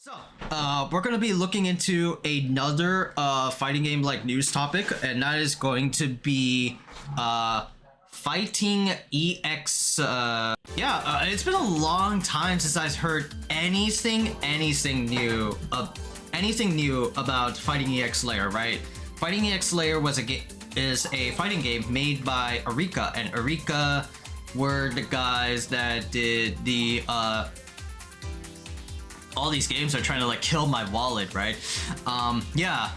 So, we're gonna be looking into another fighting game like news topic, and that is going to be fighting EX. It's been a long time since I've heard anything new about Fighting EX Layer, right? Fighting EX Layer is a fighting game made by Arika, and Arika were the guys that did the all these games are trying to like kill my wallet, right? Yeah,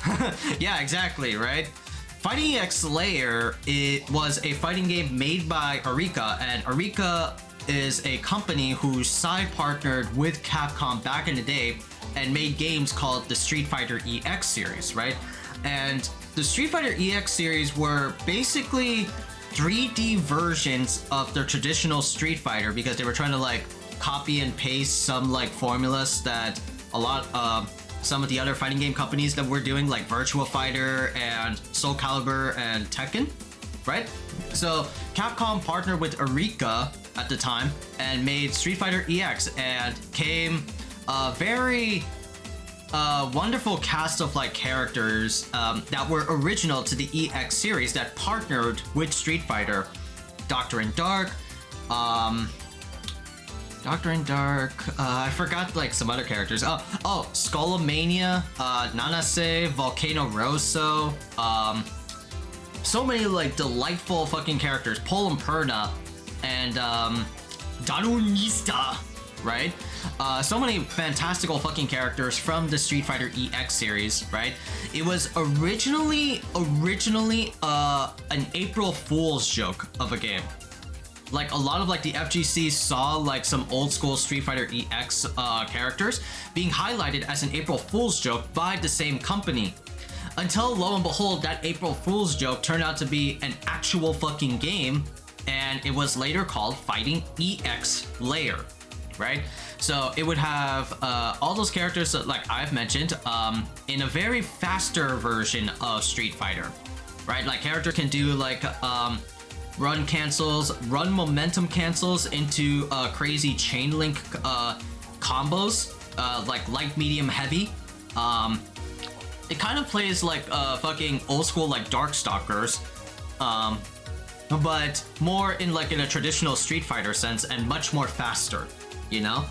exactly, right? Fighting EX Layer, it was a fighting game made by Arika, and Arika is a company who side partnered with Capcom back in the day and made games called the Street Fighter EX series, right? And the Street Fighter EX series were basically 3D versions of their traditional Street Fighter because they were trying to like copy and paste some like formulas that some of the other fighting game companies that were doing, like Virtua Fighter and Soul Calibur and Tekken, right? So Capcom partnered with Arika at the time and made Street Fighter EX, and came a very wonderful cast of like characters that were original to the EX series that partnered with Street Fighter. Doctor in Dark, I forgot like some other characters. Skullomania, Nanase, Volcano Rosso, so many like delightful fucking characters. Pol and Perna, and Danonista, right? So many fantastical fucking characters from the Street Fighter EX series, right? It was originally an April Fool's joke of a game. Like a lot of like the FGC saw like some old school Street Fighter EX characters being highlighted as an April Fool's joke by the same company. Until lo and behold, that April Fool's joke turned out to be an actual fucking game, and it was later called Fighting EX Layer, right? So it would have all those characters that like I've mentioned in a very faster version of Street Fighter, right? Like character can do like run cancels, run momentum cancels into crazy chain link combos, like light, medium, heavy. It kind of plays like fucking old school like Darkstalkers, but more in like in a traditional Street Fighter sense and much more faster, you know?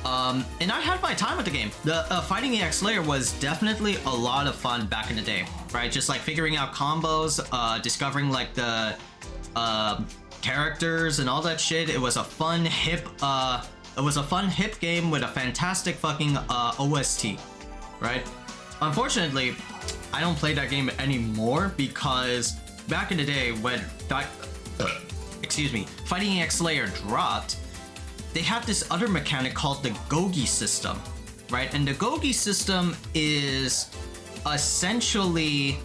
And I had my time with the game. The Fighting EX Layer was definitely a lot of fun back in the day, right? Just like figuring out combos, discovering like the characters and all that shit. It was a fun hip game with a fantastic fucking OST, right? Unfortunately, I don't play that game anymore because back in the day when Fighting EX Layer dropped, they had this other mechanic called the Gogi system, right? And the Gogi system is essentially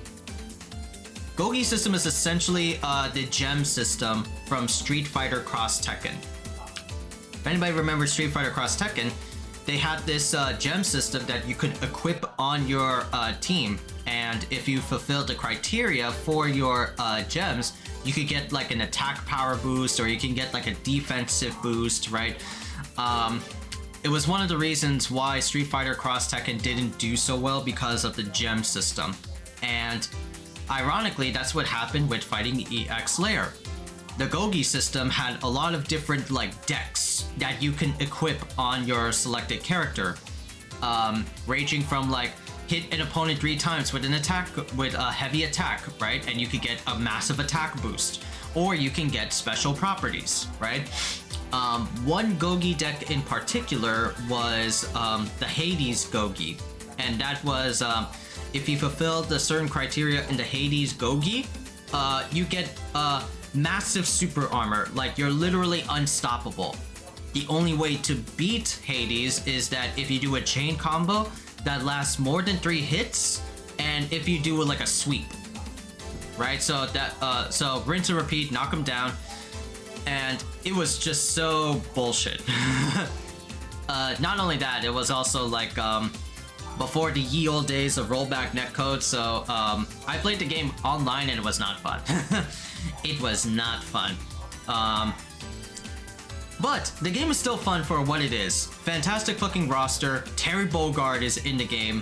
the gem system from Street Fighter Cross Tekken. If anybody remembers Street Fighter Cross Tekken, they had this gem system that you could equip on your team, and if you fulfilled the criteria for your gems, you could get like an attack power boost, or you can get like a defensive boost, right? It was one of the reasons why Street Fighter Cross Tekken didn't do so well, because of the gem system. And ironically, that's what happened with Fighting EX Layer. The Gogi system had a lot of different like decks that you can equip on your selected character, ranging from like hit an opponent 3 times with an attack, with a heavy attack, right? And you could get a massive attack boost, or you can get special properties, right? One Gogi deck in particular was the Hades Gogi, and that was if you fulfilled the certain criteria in the Hades Gogi, you get massive super armor. Like, you're literally unstoppable. The only way to beat Hades is that if you do a chain combo that lasts more than 3 hits, and if you do like a sweep, right? So that so rinse and repeat, knock him down, and it was just so bullshit. Not only that, it was also like before the ye old days of rollback netcode, so I played the game online and it was not fun. It was not fun. But the game is still fun for what it is. Fantastic fucking roster. Terry Bogard is in the game.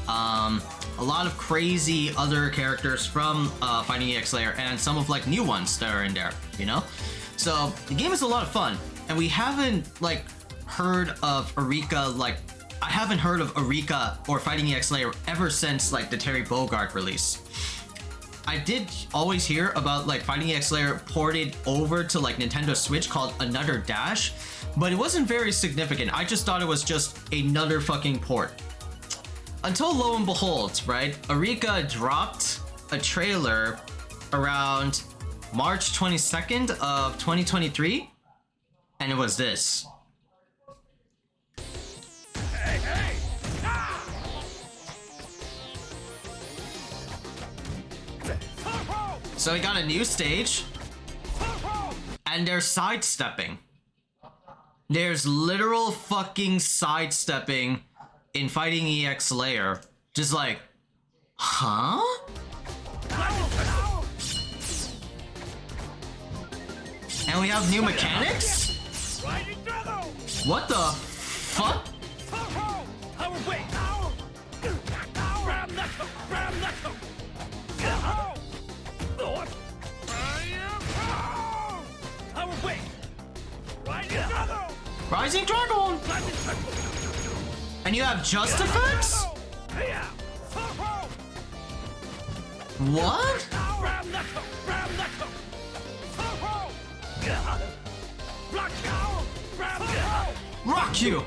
A lot of crazy other characters from Fighting EX Layer and some of like new ones that are in there, you know? So the game is a lot of fun, and we haven't like heard of Arika, like I haven't heard of Arika or Fighting EX Layer ever since like the Terry Bogard release. I did always hear about like Fighting EX Layer ported over to like Nintendo Switch called Another Dash, but it wasn't very significant. I just thought it was just another fucking port. Until lo and behold, right? Arika dropped a trailer around March 22nd of 2023, and it was this. Hey, hey! Ah! So we got a new stage, and they're sidestepping. There's literal fucking sidestepping in Fighting EX Layer. Just like, huh? And we have new mechanics? What the fuck? Rising Dragon! And you have just effects? What? Rock you!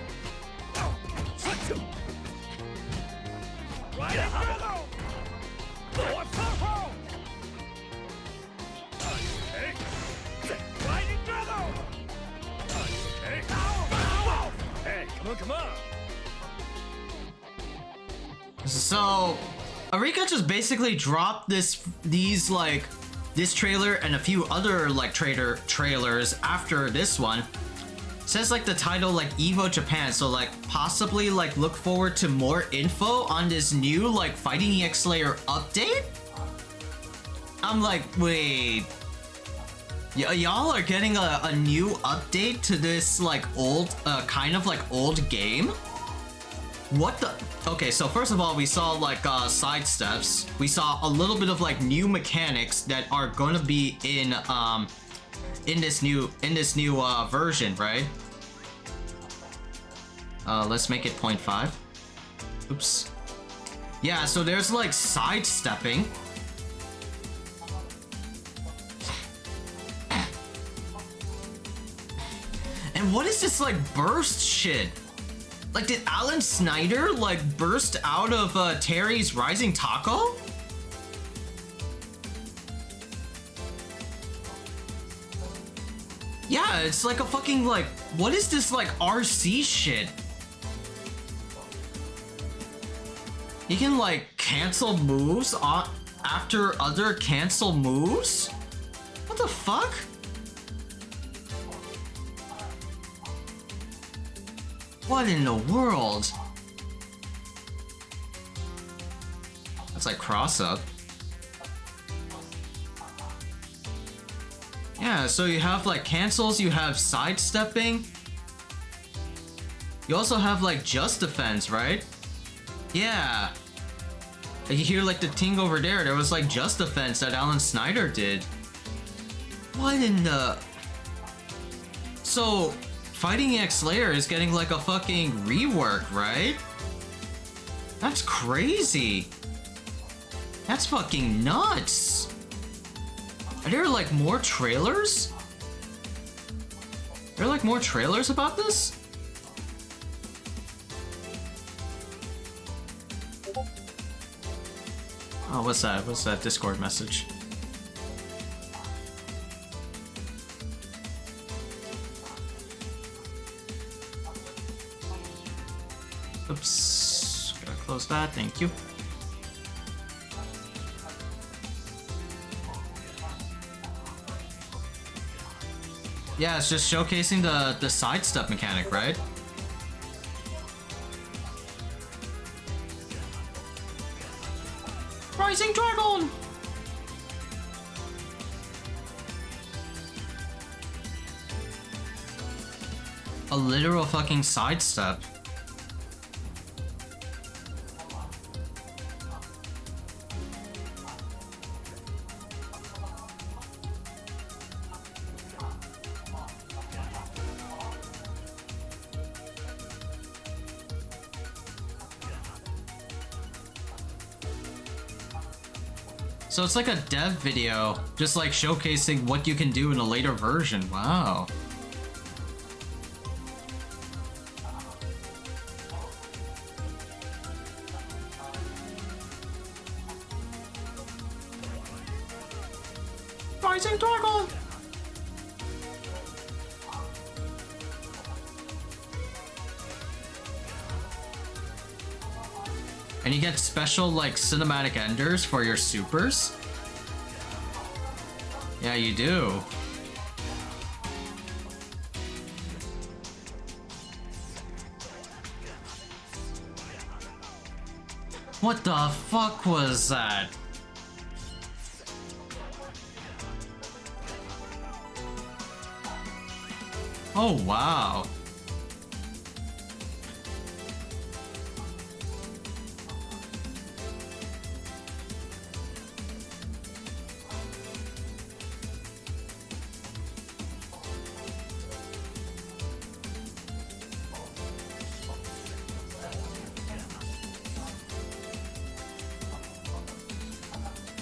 Hey, come on! So, Arika just basically dropped this trailer and a few other like trailers after this one. Says like the title like Evo Japan, so like possibly like look forward to more info on this new like Fighting EX Layer update. I'm like, wait, y'all are getting a new update to this like old kind of like old game? What the? Okay, so first of all, we saw like side steps. We saw a little bit of like new mechanics that are gonna be in this new version, right? Let's make it 0.5. Oops. Yeah, so there's like sidestepping. And what is this like burst shit? Like, did Alan Snyder like burst out of Terry's Rising Taco? Yeah, it's like a fucking like, what is this like RC shit? You can like cancel moves after other cancel moves? What the fuck? What in the world? That's like cross up. Yeah, so you have like cancels, you have sidestepping. You also have like just defense, right? Yeah. You hear like the ting over there, there was like just defense that Alan Snyder did. What in the... So, Fighting EX Layer is getting like a fucking rework, right? That's crazy. That's fucking nuts. Are there like more trailers? Are there like more trailers about this? Oh, what's that? What's that Discord message? Oops. Gotta close that, thank you. Yeah, it's just showcasing the sidestep mechanic, right? Rising Dragon! A literal fucking sidestep. So it's like a dev video, just like showcasing what you can do in a later version. Wow. Rising Dragon! And you get special, like, cinematic enders for your supers? Yeah, you do. What the fuck was that? Oh, wow.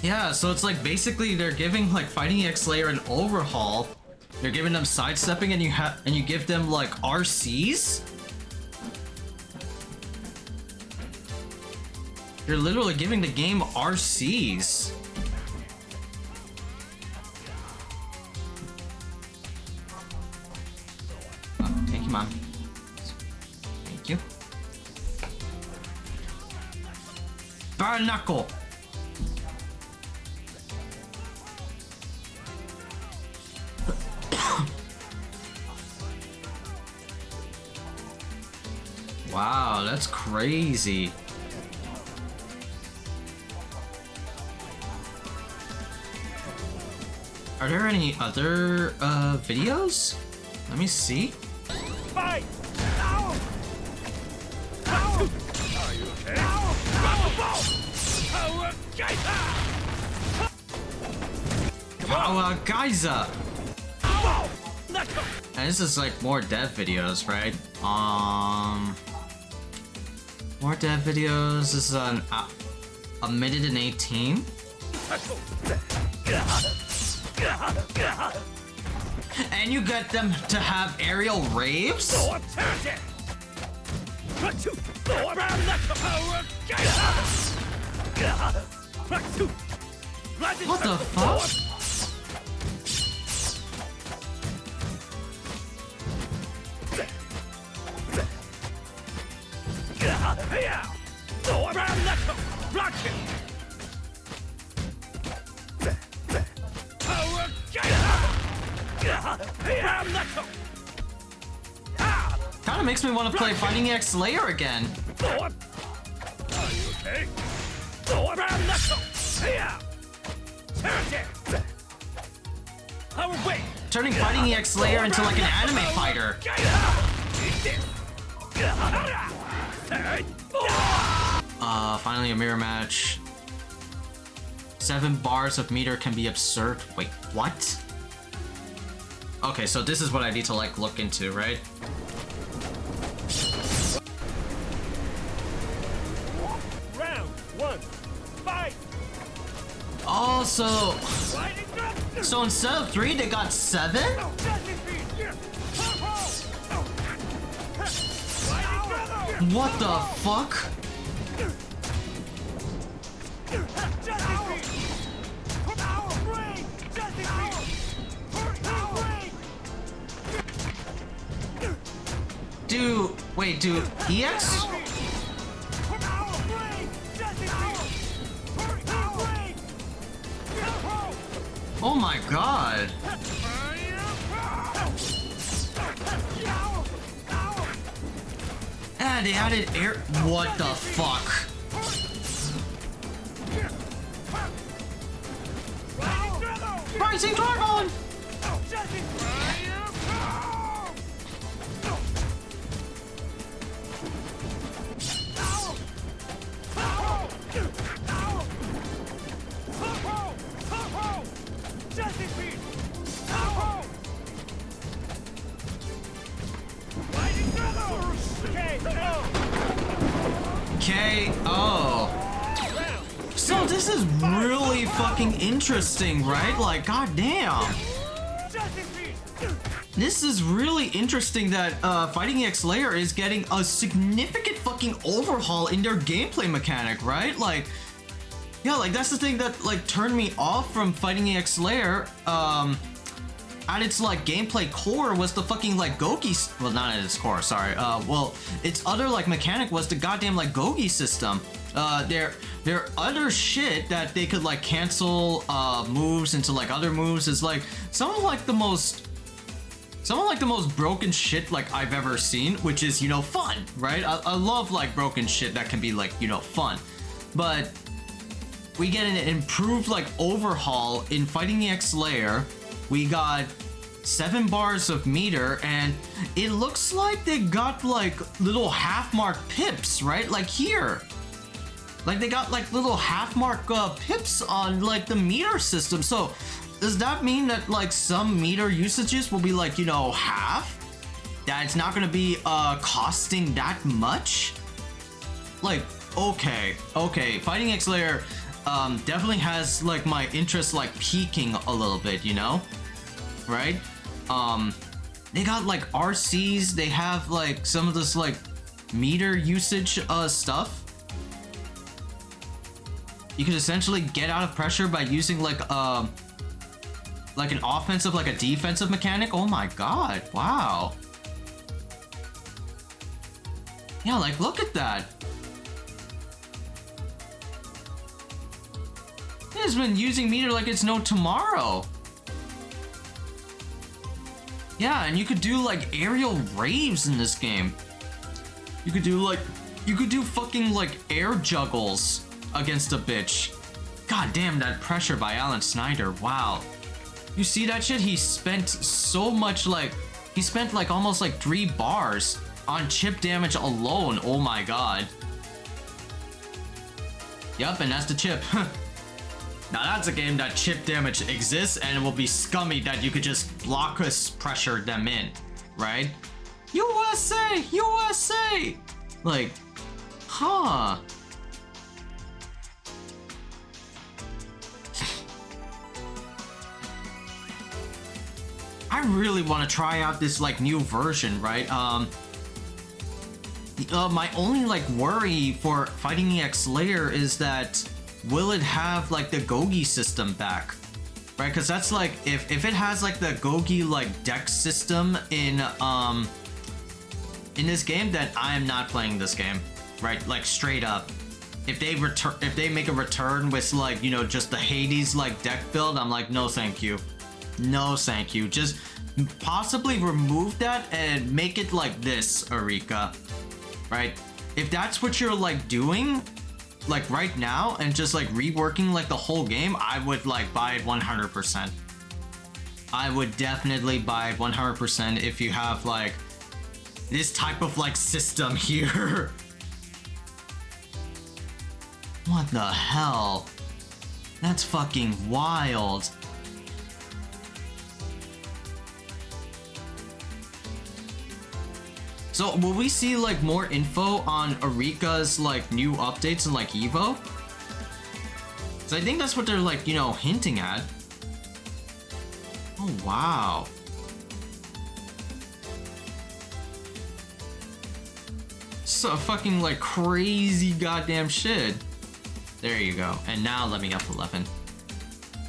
Yeah, so it's like basically they're giving like Fighting EX Slayer an overhaul. You're giving them sidestepping and you give them like RCs? You're literally giving the game RCs. Oh, thank you, Mom. Thank you. Bare knuckle. Wow, that's crazy. Are there any other videos? Let me see. Fight! Ow! Ow! Are you okay? Ow! Ow! Power Khaiza! Ow! Let's go! And this is like more dev videos, right? More dev videos. This is a minute and 18. And you get them to have aerial raves? What the fuck? Kinda makes me want to play Fighting EX Slayer again. Are you okay? Our way! Turning Fighting EX Slayer into like an anime fighter. Finally a mirror match. 7 bars of meter can be absurd. Wait, what? Okay, so this is what I need to like look into, right? Round 1, fight! Oh, so instead of 3, they got 7? What the fuck? Dude, wait, dude, EX? Oh my god. Ah, they added air. What the fuck? Rising Dragon! Okay. Oh. So this is really fucking interesting, right? Like, goddamn. This is really interesting that Fighting EX Layer is getting a significant fucking overhaul in their gameplay mechanic, right? Like, yeah, like that's the thing that like turned me off from Fighting EX Layer. At its like gameplay core was the fucking like Gogi, well not at its core, sorry. Well, its other like mechanic was the goddamn like Gogi system. Their other shit that they could like cancel moves into like other moves is like some of like the most broken shit like I've ever seen, which is, you know, fun, right? I love like broken shit that can be like, you know, fun. But we get an improved like overhaul in Fighting EX Layer. We got 7 bars of meter, and it looks like they got like little half mark pips, right? Like here. Like they got like little half mark pips on like the meter system. So does that mean that like some meter usages will be like, you know, half? That it's not gonna be costing that much? Like, okay. Fighting EX Layer definitely has like my interest like peaking a little bit, you know? Right? They got like RCs, they have like some of this like meter usage stuff. You can essentially get out of pressure by using like an offensive, like a defensive mechanic. Oh my god, wow. Yeah, like look at that. He's been using meter like it's no tomorrow. Yeah, and you could do like aerial raves in this game. You could do fucking like air juggles against a bitch. God damn, that pressure by Alan Snyder. Wow. You see that shit? He spent so much, like he spent like almost like 3 bars on chip damage alone. Oh my god. Yup, and that's the chip. Now that's a game that chip damage exists, and it will be scummy that you could just block us pressure them in, right? USA! USA! Like, huh. I really want to try out this like new version, right? My only like worry for Fighting EX Layer is that will it have like the Gogi system back, right? Because that's like if it has like the Gogi like deck system in this game, then I am not playing this game, right? Like straight up. If they make a return with like, you know, just the Hades like deck build, I'm like, no thank you. No thank you. Just possibly remove that and make it like this, Arika, right? If that's what you're like doing like right now and just like reworking like the whole game, I would like buy it 100%. I would definitely buy it 100% if you have like this type of like system here. What the hell? That's fucking wild. So will we see like more info on Arika's like new updates and like Evo? So I think that's what they're like, you know, hinting at. Oh wow. So fucking like crazy goddamn shit. There you go. And now let me F11.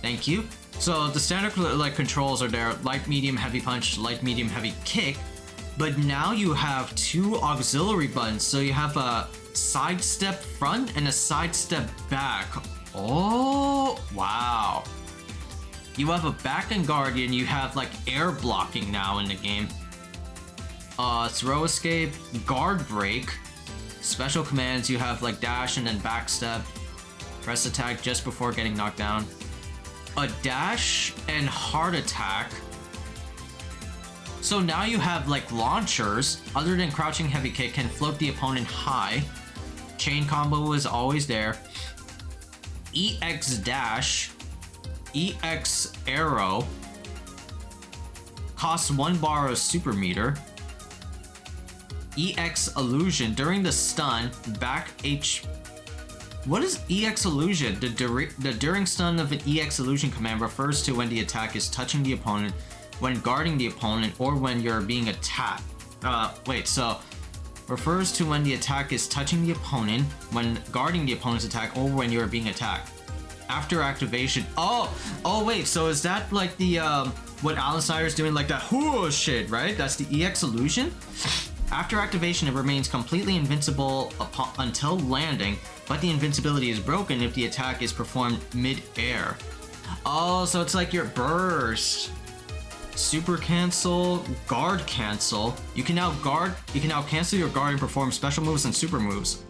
Thank you. So the standard like controls are there: light, medium, heavy punch, light, medium, heavy kick. But now you have 2 auxiliary buttons. So you have a sidestep front and a sidestep back. Oh, wow. You have a back and guardian. You have like air blocking now in the game. Throw escape, guard break. Special commands, you have like dash and then backstep. Press attack just before getting knocked down. A dash and heart attack. So now you have like launchers, other than crouching heavy kick, can float the opponent high. Chain combo is always there. EX dash, EX arrow, costs 1 bar of super meter. EX illusion during the stun back H. What is EX illusion? The during stun of an EX illusion command refers to when the attack is touching the opponent, when guarding the opponent, or when you're being attacked. Wait, so refers to when the attack is touching the opponent, when guarding the opponent's attack, or when you're being attacked. After activation. Oh wait, so is that like the what Alan Snyder's doing, like that whoosh shit, right? That's the EX illusion. After activation, it remains completely invincible until landing, but the invincibility is broken if the attack is performed mid-air. Oh, so it's like your burst. Super cancel, guard cancel. You can now cancel your guard and perform special moves and super moves.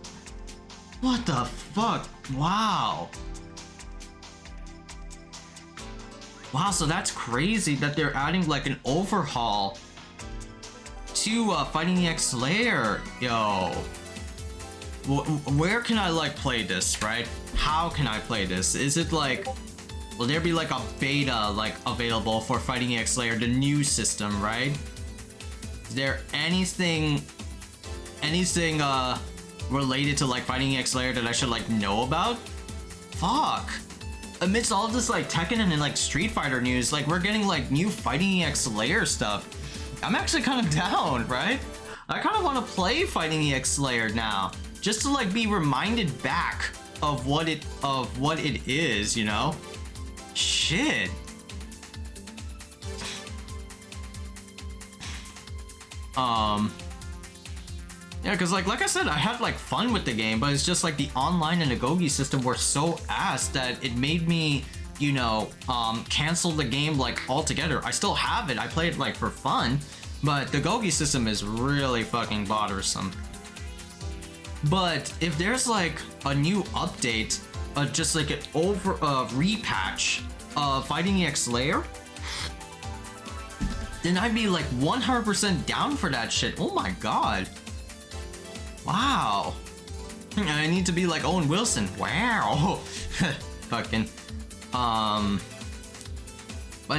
What the fuck? Wow. Wow, so that's crazy that they're adding like an overhaul to Fighting EX Slayer. Yo. Where can I like play this, right? How can I play this? Is it like, will there be like a beta like available for Fighting EX Slayer, the new system, right? Is there anything related to like Fighting EX Slayer that I should like know about? Fuck. Amidst all of this like Tekken and like Street Fighter news, like we're getting like new Fighting EX Slayer stuff. I'm actually kind of down, right? I kind of want to play Fighting EX Slayer now, just to like be reminded back of what it is, you know? Shit. Yeah, because like I said, I had like fun with the game, but it's just like the online and the Gogi system were so ass that it made me, you know, cancel the game like altogether. I still have it. I play it like for fun, but the Gogi system is really fucking bothersome. But if there's like a new update, just like an repatch of Fighting EX Slayer, then I'd be like 100% down for that shit. Oh my god. Wow. I need to be like Owen Wilson. Wow. Fucking. But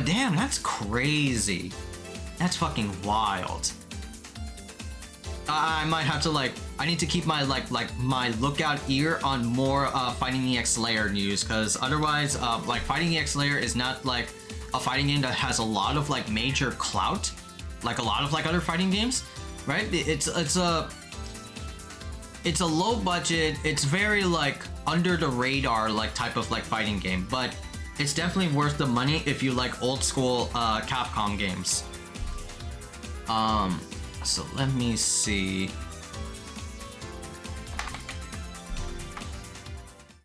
damn, that's crazy. That's fucking wild. I might have to like, I need to keep my my lookout ear on more Fighting EX Slayer news, because otherwise like Fighting EX Slayer is not like a fighting game that has a lot of like major clout like a lot of like other fighting games, right? It's a low budget, it's very like under the radar like type of like fighting game, but it's definitely worth the money if you like old school Capcom games. So let me see.